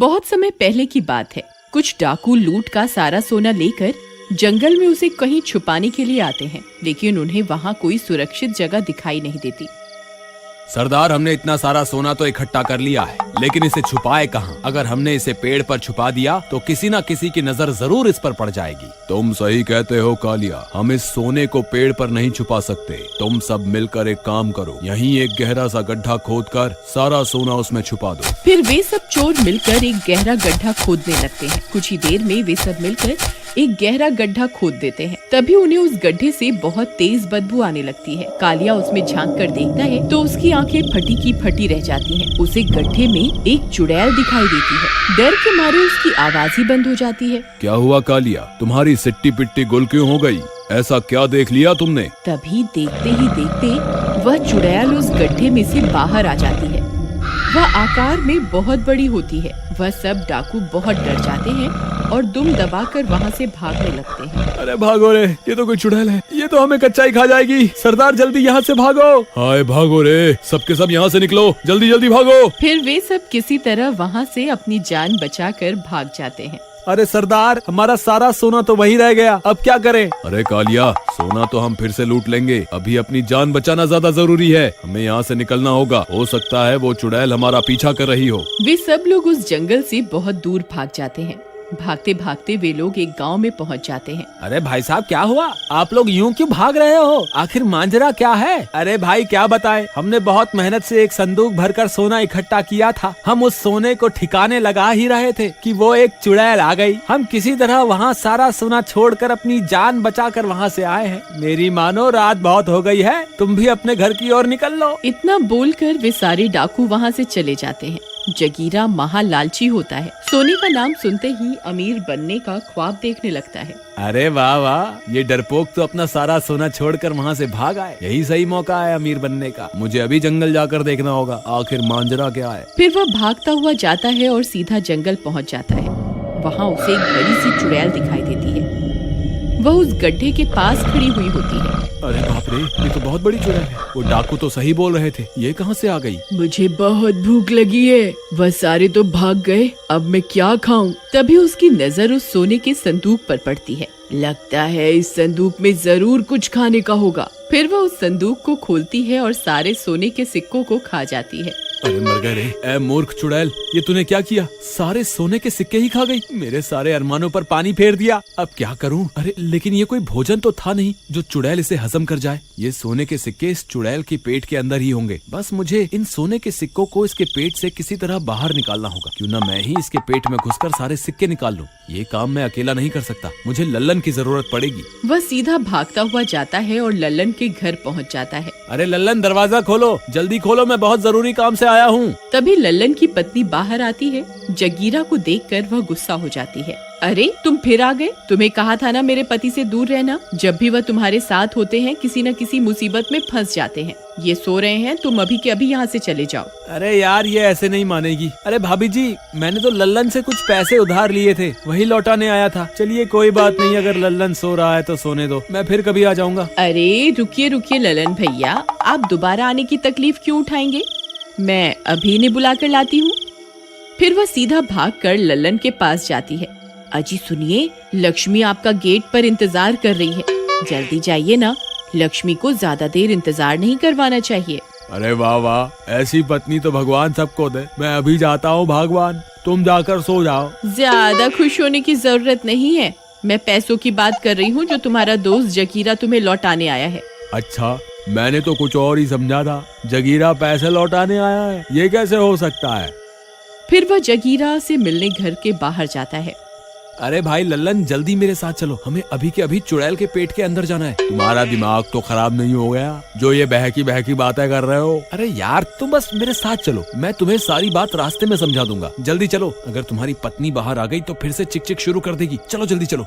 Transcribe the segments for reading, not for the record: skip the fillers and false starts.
बहुत समय पहले की बात है। कुछ डाकू लूट का सारा सोना लेकर जंगल में उसे कहीं छुपाने के लिए आते हैं, लेकिन उन्हें वहाँ कोई सुरक्षित जगह दिखाई नहीं देती। सरदार, हमने इतना सारा सोना तो इकट्ठा कर लिया है, लेकिन इसे छुपाए कहाँ? अगर हमने इसे पेड़ पर छुपा दिया तो किसी न किसी की नजर जरूर इस पर पड़ जाएगी। तुम सही कहते हो कालिया, हम इस सोने को पेड़ पर नहीं छुपा सकते। तुम सब मिलकर एक काम करो, यहीं एक गहरा सा गड्ढा खोदकर सारा सोना उसमें छुपा दो। फिर वे सब चोर मिलकर एक गहरा गड्ढा खोदने लगते हैं। कुछ ही देर में वे सब मिलकर एक गहरा गड्ढा खोद देते हैं। तभी उन्हें उस गड्ढे से बहुत तेज बदबू आने लगती है। कालिया उसमें झांक कर देखता है तो उसकी आंखें फटी की फटी रह जाती हैं। उसे गड्ढे में एक चुड़ैल दिखाई देती है। डर के मारे उसकी आवाज ही बंद हो जाती है। क्या हुआ कालिया, तुम्हारी सिट्टी पिट्टी गुल क्यों हो गई? ऐसा क्या देख लिया तुमने? तभी देखते ही देखते वह चुड़ैल उस गड्ढे में से बाहर आ जाती है। वह आकार में बहुत बड़ी होती है। वह सब डाकू बहुत डर जाते हैं और दुम दबाकर वहाँ से भागने लगते हैं। अरे भागो रे, ये तो कोई चुड़ैल है, ये तो हमें कच्चा ही खा जाएगी। सरदार जल्दी यहाँ से भागो। हाय भागो रे, सबके सब यहाँ से निकलो, जल्दी जल्दी भागो। फिर वे सब किसी तरह वहाँ से अपनी जान बचाकर भाग जाते हैं। अरे सरदार, हमारा सारा सोना तो वहीं रह गया, अब क्या करें? अरे कालिया, सोना तो हम फिर से लूट लेंगे, अभी अपनी जान बचाना ज्यादा जरूरी है। हमें यहाँ से निकलना होगा, हो सकता है वो चुड़ैल हमारा पीछा कर रही हो। वे सब लोग उस जंगल से बहुत दूर भाग जाते हैं। भागते भागते वे लोग एक गांव में पहुंच जाते हैं। अरे भाई साहब, क्या हुआ? आप लोग यूं क्यों भाग रहे हो? आखिर मांजरा क्या है? अरे भाई क्या बताएं, हमने बहुत मेहनत से एक संदूक भरकर सोना इकट्ठा किया था। हम उस सोने को ठिकाने लगा ही रहे थे कि वो एक चुड़ैल आ गई। हम किसी तरह वहाँ सारा सोना छोड़कर अपनी जान बचाकर वहाँ से आए हैं। मेरी मानो, रात बहुत हो गई है, तुम भी अपने घर की ओर निकल लो। इतना बोलकर वे सारे डाकू वहाँ से चले जाते हैं। जगीरा महा लालची होता है। सोने का नाम सुनते ही अमीर बनने का ख्वाब देखने लगता है। अरे वाह वाह, ये डरपोक तो अपना सारा सोना छोड़कर वहाँ से भाग आए। यही सही मौका है अमीर बनने का। मुझे अभी जंगल जाकर देखना होगा, आखिर मांजरा क्या है। फिर वह भागता हुआ जाता है और सीधा जंगल पहुँच जाता है। वहाँ उसे एक बड़ी सी चुड़ैल दिखाई देती है। वह उस गड्ढे के पास खड़ी हुई होती है। अरे बाप रे, ये तो बहुत बड़ी चुड़ैल है। वो डाकू तो सही बोल रहे थे, ये कहाँ से आ गई? मुझे बहुत भूख लगी है, वह सारे तो भाग गए, अब मैं क्या खाऊं? तभी उसकी नजर उस सोने के संदूक पर पड़ती है। लगता है इस संदूक में जरूर कुछ खाने का होगा। फिर वह उस संदूक को खोलती है और सारे सोने के सिक्कों को खा जाती है। अरे मर गए रे, ए मूर्ख चुड़ैल, ये तूने क्या किया? सारे सोने के सिक्के ही खा गई, मेरे सारे अरमानों पर पानी फेर दिया। अब क्या करूं? अरे लेकिन ये कोई भोजन तो था नहीं जो चुड़ैल इसे हजम कर जाए। ये सोने के सिक्के इस चुड़ैल के पेट के अंदर ही होंगे। बस मुझे इन सोने के सिक्कों को इसके पेट से किसी तरह बाहर निकालना होगा। क्यों ना मैं ही इसके पेट में घुसकर सारे सिक्के निकाल लूं। ये काम मैं अकेला नहीं कर सकता, मुझे लल्लन की जरूरत पड़ेगी। वह सीधा भागता हुआ जाता है और लल्लन के घर पहुँच जाता है। अरे लल्लन, दरवाजा खोलो, जल्दी खोलो, मैं बहुत जरूरी काम से आया हूँ। तभी लल्लन की पत्नी बाहर आती है। जगीरा को देखकर वह गुस्सा हो जाती है। अरे तुम फिर आ गए, तुम्हें कहा था ना मेरे पति से दूर रहना। जब भी वह तुम्हारे साथ होते हैं किसी न किसी मुसीबत में फंस जाते हैं। ये सो रहे हैं, तुम अभी के अभी यहाँ से चले जाओ। अरे यार, ये ऐसे नहीं मानेगी। अरे भाभी जी, मैंने तो लल्लन से कुछ पैसे उधार लिए थे, वही लौटाने आया था। चलिए कोई बात नहीं, अगर लल्लन सो रहा है तो सोने दो, मैं फिर कभी आ जाऊंगा। अरे रुकिए रुकिए लल्लन भैया, आप दोबारा आने की तकलीफ क्यों उठाएंगे? मैं अभी इन्हें बुला कर लाती हूँ। फिर वह सीधा भागकर लल्लन के पास जाती है। अजी सुनिए, लक्ष्मी आपका गेट पर इंतजार कर रही है, जल्दी जाइए ना। लक्ष्मी को ज्यादा देर इंतजार नहीं करवाना चाहिए। अरे वाह वाह, ऐसी पत्नी तो भगवान सबको दे। मैं अभी जाता हूँ भगवान, तुम जाकर सो जाओ। ज्यादा खुश होने की जरूरत नहीं है, मैं पैसों की बात कर रही हूँ जो तुम्हारा दोस्त जगीरा तुम्हें लौटाने आया है। अच्छा, मैंने तो कुछ और ही समझा था। जगीरा पैसे लौटाने आया है, ये कैसे हो सकता है? फिर वह जगीरा से मिलने घर के बाहर जाता है। अरे भाई लल्लन, जल्दी मेरे साथ चलो, हमें अभी के अभी चुड़ैल के पेट के अंदर जाना है। तुम्हारा दिमाग तो खराब नहीं हो गया जो ये बहकी बहकी बातें कर रहे हो? अरे यार, तुम बस मेरे साथ चलो, मैं तुम्हें सारी बात रास्ते में समझा दूंगा। जल्दी चलो, अगर तुम्हारी पत्नी बाहर आ गई तो फिर से चिक चिक शुरू कर देगी। चलो जल्दी चलो।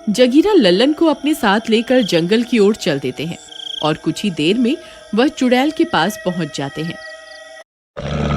जगीरा लल्लन को अपने साथ लेकर जंगल की ओर चल देते हैं और कुछ ही देर में वह चुड़ैल के पास पहुंच जाते हैं।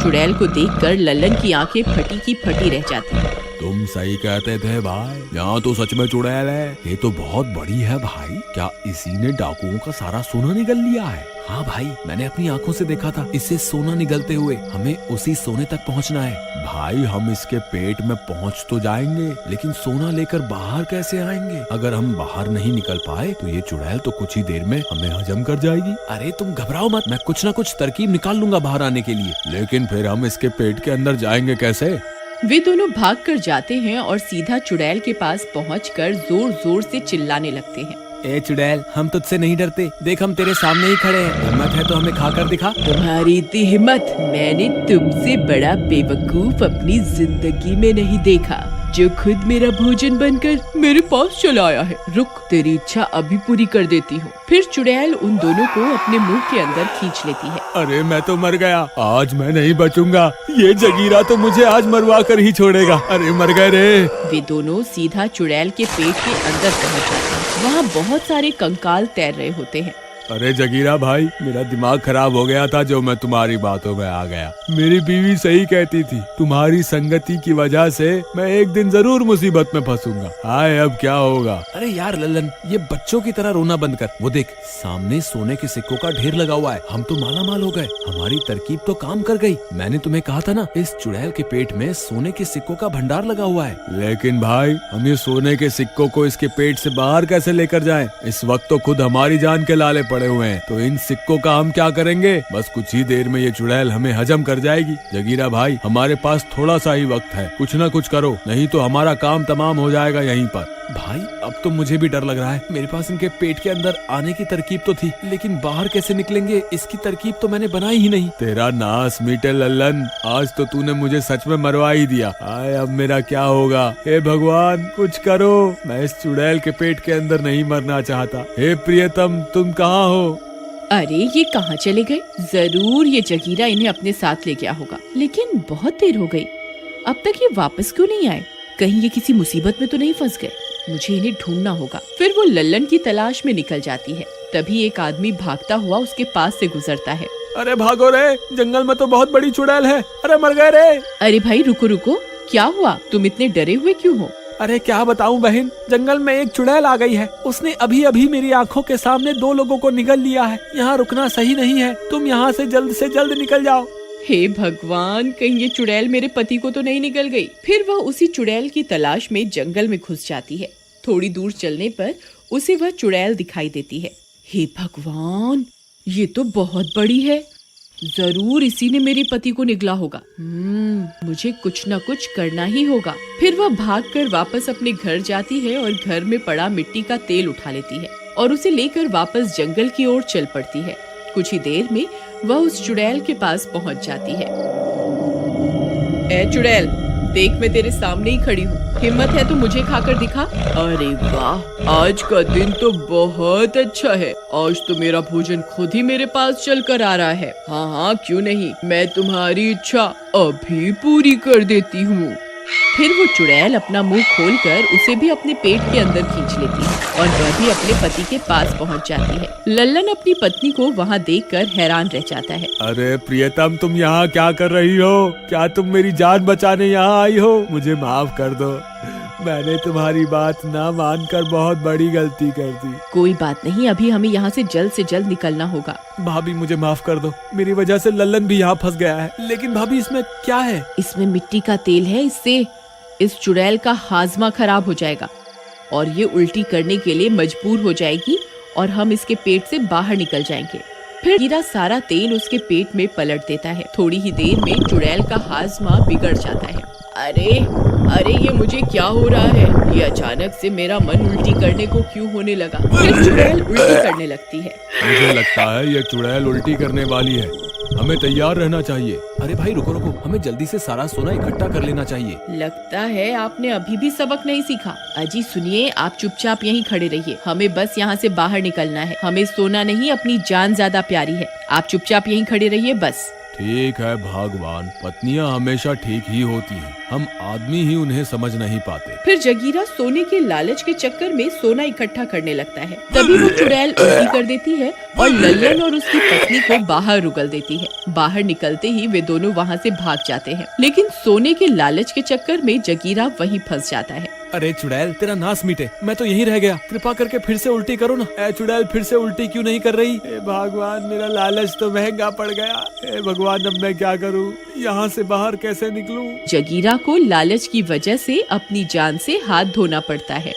चुड़ैल को देखकर लल्लन की आंखें फटी की फटी रह जाती हैं। तुम सही कहते थे भाई, यहाँ तो सच में चुड़ैल है। ये तो बहुत बड़ी है भाई, क्या इसी ने डाकुओं का सारा सोना निगल लिया है? हाँ भाई, मैंने अपनी आंखों से देखा था इससे सोना निगलते हुए। हमें उसी सोने तक पहुँचना है। भाई हम इसके पेट में पहुँच तो जाएंगे, लेकिन सोना लेकर बाहर कैसे आएंगे? अगर हम बाहर नहीं निकल पाए तो ये चुड़ैल तो कुछ ही देर में हमें हजम कर जाएगी। अरे तुम घबराओ मत, मैं कुछ न कुछ तरकीब निकाल लूंगा बाहर आने के लिए। लेकिन फिर हम इसके पेट के अंदर जाएंगे कैसे? वे दोनों भागकर जाते हैं और सीधा चुड़ैल के पास पहुंचकर जोर जोर से चिल्लाने लगते हैं। ए चुड़ैल, हम तुझसे नहीं डरते। देख, हम तेरे सामने ही खड़े हैं। हिम्मत है तो हमें खाकर दिखा। तुम्हारी इतनी हिम्मत मैंने तुमसे बड़ा बेवकूफ अपनी जिंदगी में नहीं देखा, जो खुद मेरा भोजन बनकर मेरे पास चला आया है। रुक, तेरी इच्छा अभी पूरी कर देती हूँ। फिर चुड़ैल उन दोनों को अपने मुंह के अंदर खींच लेती है। अरे मैं तो मर गया, आज मैं नहीं बचूंगा। ये जगीरा तो मुझे आज मरवा कर ही छोड़ेगा। अरे मर गए रे। वे दोनों सीधा चुड़ैल के पेट के अंदर पहुँच जाते हैं। वहाँ बहुत सारे कंकाल तैर रहे होते हैं। अरे जगीरा भाई, मेरा दिमाग खराब हो गया था जो मैं तुम्हारी बातों में आ गया। मेरी बीवी सही कहती थी, तुम्हारी संगति की वजह से मैं एक दिन जरूर मुसीबत में फंसूंगा। हाय अब क्या होगा? अरे यार लल्लन, ये बच्चों की तरह रोना बंद कर। वो देख, सामने सोने के सिक्कों का ढेर लगा हुआ है। हम तो माला माल हो गए। हमारी तरकीब तो काम कर गई। मैंने तुम्हें कहा था ना, इस चुड़ैल के पेट में सोने के सिक्कों का भंडार लगा हुआ है। लेकिन भाई, हम ये सोने के सिक्कों को इसके पेट से बाहर कैसे लेकर जाएं? इस वक्त तो खुद हमारी जान के लाले पड़े हुए हैं, तो इन सिक्कों का हम क्या करेंगे? बस कुछ ही देर में ये चुड़ैल हमें हजम कर जाएगी। जगीरा भाई, हमारे पास थोड़ा सा ही वक्त है, कुछ न कुछ करो, नहीं तो हमारा काम तमाम हो जाएगा यहीं पर। भाई अब तो मुझे भी डर लग रहा है। मेरे पास इनके पेट के अंदर आने की तरकीब तो थी, लेकिन बाहर कैसे निकलेंगे इसकी तरकीब तो मैंने बनाई ही नहीं। तेरा नाश मीटे लल्लन, आज तो तूने मुझे सच में मरवा ही दिया। आए अब मेरा क्या होगा? हे भगवान कुछ करो, मैं इस चुड़ैल के पेट के अंदर नहीं मरना चाहता। हे प्रियतम, तुम कहाँ हो? अरे ये कहाँ चले गए? जरूर ये जगीरा इन्हें अपने साथ ले गया होगा, लेकिन बहुत देर हो गई, अब तक ये वापस क्यों नहीं आए? कहीं ये किसी मुसीबत में तो नहीं फंस गए? मुझे इन्हें ढूंढना होगा। फिर वो लल्लन की तलाश में निकल जाती है। तभी एक आदमी भागता हुआ उसके पास से गुजरता है। अरे भागो रे, जंगल में तो बहुत बड़ी चुड़ैल है। अरे मर गए रे। अरे भाई रुको रुको, क्या हुआ? तुम इतने डरे हुए क्यों हो? अरे क्या बताऊं बहन, जंगल में एक चुड़ैल आ गई है। उसने अभी अभी मेरी आंखों के सामने 2 लोगों को निगल लिया है। यहाँ रुकना सही नहीं है, तुम यहाँ से जल्द निकल जाओ। हे भगवान, कहीं ये चुड़ैल मेरे पति को तो नहीं निकल गई। फिर वह उसी चुड़ैल की तलाश में जंगल में घुस जाती है। थोड़ी दूर चलने पर उसे वह चुड़ैल दिखाई देती है। हे भगवान, ये तो बहुत बड़ी है। जरूर इसी ने मेरे पति को निगला होगा। मुझे कुछ न कुछ करना ही होगा। फिर वह भागकर वापस अपने घर जाती है और घर में पड़ा मिट्टी का तेल उठा लेती है और उसे लेकर वापस जंगल की ओर चल पड़ती है। कुछ ही देर में वह उस चुड़ैल के पास पहुंच जाती है। ए चुड़ैल, देख मैं तेरे सामने ही खड़ी हूँ, हिम्मत है तो मुझे खाकर दिखा। अरे वाह, आज का दिन तो बहुत अच्छा है। आज तो मेरा भोजन खुद ही मेरे पास चल कर आ रहा है। हाँ हाँ क्यों नहीं, मैं तुम्हारी इच्छा अभी पूरी कर देती हूँ। फिर वो चुड़ैल अपना मुंह खोलकर उसे भी अपने पेट के अंदर खींच लेती है और वह भी अपने पति के पास पहुंच जाती है। लल्लन अपनी पत्नी को वहां देखकर हैरान रह जाता है। अरे प्रियतम, तुम यहाँ क्या कर रही हो? क्या तुम मेरी जान बचाने यहाँ आई हो? मुझे माफ कर दो, मैंने तुम्हारी बात ना मानकर बहुत बड़ी गलती कर दी। कोई बात नहीं, अभी हमें यहाँ से जल्द निकलना होगा। भाभी मुझे माफ कर दो, मेरी वजह से लल्लन भी यहाँ फंस गया है। लेकिन भाभी इसमें क्या है? इसमें मिट्टी का तेल है, इससे इस चुड़ैल का हाजमा खराब हो जाएगा और ये उल्टी करने के लिए मजबूर हो जाएगी और हम इसके पेट से बाहर निकल जाएंगे। फिर हीरा सारा तेल उसके पेट में पलट देता है। थोड़ी ही देर में चुड़ैल का हाजमा बिगड़ जाता है। अरे ये मुझे क्या हो रहा है? ये अचानक से मेरा मन उल्टी करने को क्यों होने लगा? फिर चुड़ैल उल्टी करने लगती है। मुझे लगता है ये चुड़ैल उल्टी करने वाली है, हमें तैयार रहना चाहिए। अरे भाई रुको, हमें जल्दी से सारा सोना इकट्ठा कर लेना चाहिए। लगता है आपने अभी भी सबक नहीं सीखा। अजी सुनिए, आप चुपचाप यहीं खड़े रहिए, हमें बस यहाँ से बाहर निकलना है। हमें सोना नहीं, अपनी जान ज्यादा प्यारी है। आप चुपचाप यहीं खड़े रहिए बस। ठीक है भगवान, पत्नियां हमेशा ठीक ही होती हैं, हम आदमी ही उन्हें समझ नहीं पाते। फिर जगीरा सोने के लालच के चक्कर में सोना इकट्ठा करने लगता है। तभी वो चुड़ैल उल्टी कर देती है और लल्लन और उसकी पत्नी को बाहर उगल देती है। बाहर निकलते ही वे दोनों वहाँ से भाग जाते हैं, लेकिन सोने के लालच के चक्कर में जगीरा वहीं फंस जाता है। अरे चुड़ैल, तेरा नाश मिटे, मैं तो यहीं रह गया, कृपा करके फिर से उल्टी करो ना। ए चुड़ैल, फिर से उल्टी क्यों नहीं कर रही? ए भगवान, मेरा लालच तो महंगा पड़ गया। ए भगवान, अब मैं क्या करूं? यहाँ से बाहर कैसे निकलूं? जगीरा को लालच की वजह से अपनी जान से हाथ धोना पड़ता है।